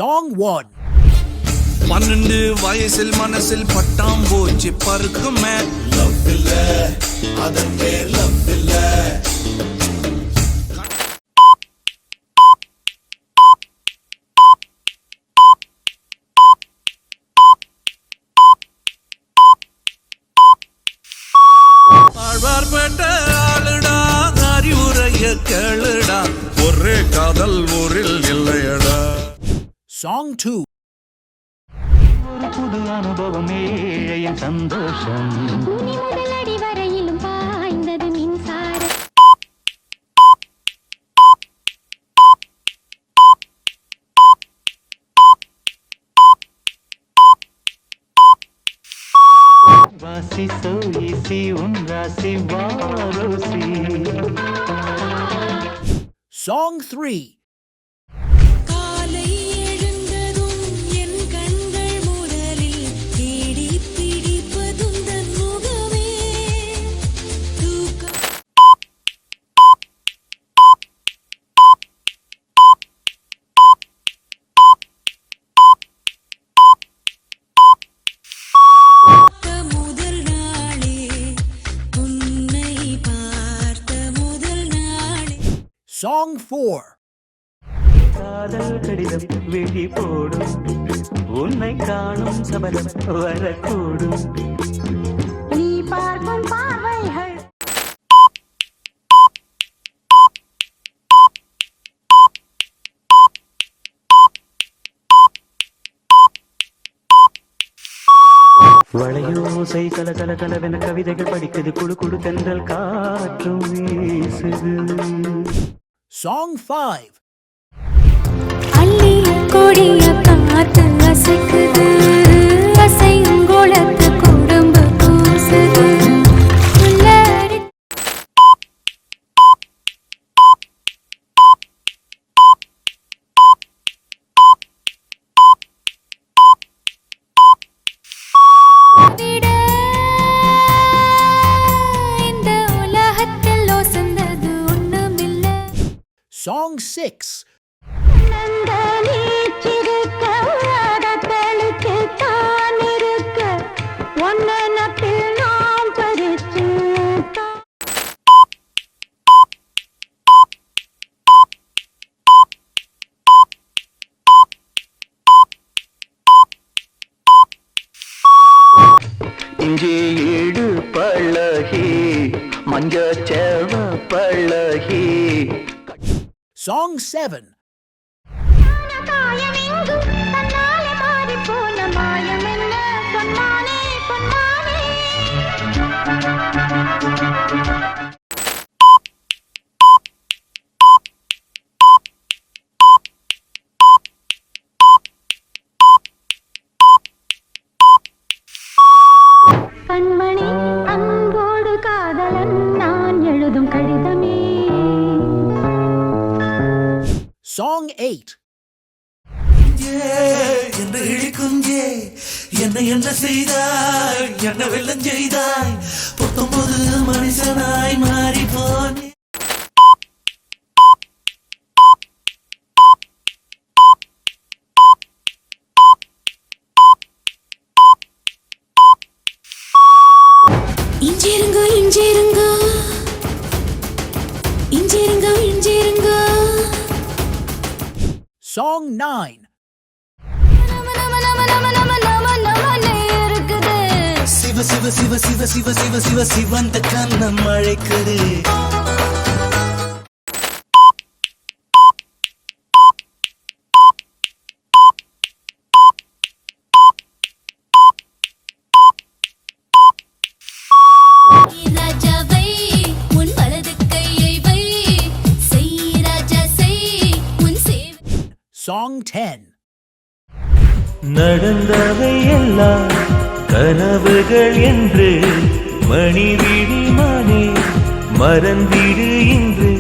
Song 1. 12 வயசில் மனசில் பட்டாம் போச்சு பருக்குமே லவ் இல்ல அதன் பேர் லவ் இல்ல ஆழ்வார்பேட்ட ஆளுடா அறிவுரைய கேளுடா ஒரே காதல் ஊரில் இல்லையடா. Song 2. ஒரு புது அனுபவமே என் சந்தோஷம் துணி முதலடி வரையிலும் பாய்ந்தது மின்சாரம் வாசி சோயிசி உன் ராசி வாரோசி. Song 3. காலை எழுந்ததும் என் கண்கள் முதலில் தேடி பிடிப்பதும் தன் முகமே தூக்கம் முதல் நாளே உன்னை பார்த்த முதல் நாளே. Song 4. காதல் கடிதம் வெளி போடும் உன்னை காணும் சபலம் வரக்கூடும். நீ பார்க்கும் பார்வைகள் வளையோசை கல கல கலவென கவிதைகள் படிக்குது குழு குழு தென்றல் காற்றும் வீசுது. Song 5. அள்ளி கொடிய காத்து அசைக்குது அசையும் கோலத்து குடும்பு கூசுது உள்ளாரி விட இந்த உலகத்தில் ஒசந்தது ஒண்ணுமில்லை. Song 6. நந்த நீச்சிருக்க அடத்தலுக்கு தான் இருக்க ஒன்னத்தில் நாம் பறிச்சு இஞ்சி ஈடு பழகி மஞ்ச சேவ பழகி. Song 7. காயமெங்கும் தன்னாலே மாறிப் போன மாயம் என்ன பொன்மானே பொன்மானே. கண்மணி அன்போடு காதலன் நான் எழுதும் கடிதமே. Song 8. என்ன இழிக்குஞ்சே என்ன என்ன செய்தாய் என்ன வெள்ளம் செய்தாய் 19 மனுஷனாய் மாறி போனே. இஞ்சிருங்க இஞ்சிருங்க இஞ்சிருங்க இஞ்சிருங்க Song 9. இருக்குது சிவ சிவ சிவ சிவ சிவ சிவ சிவ சிவந்த கண்ணம் அழைக்குது. ராஜாவை உன் வலது கையை வை செய் ராஜா செய் உன் சேவை. Song 10. நடந்தவை எல்லாம் கனவுகள் என்று மணிவிழி மானே மறந்திடு இன்று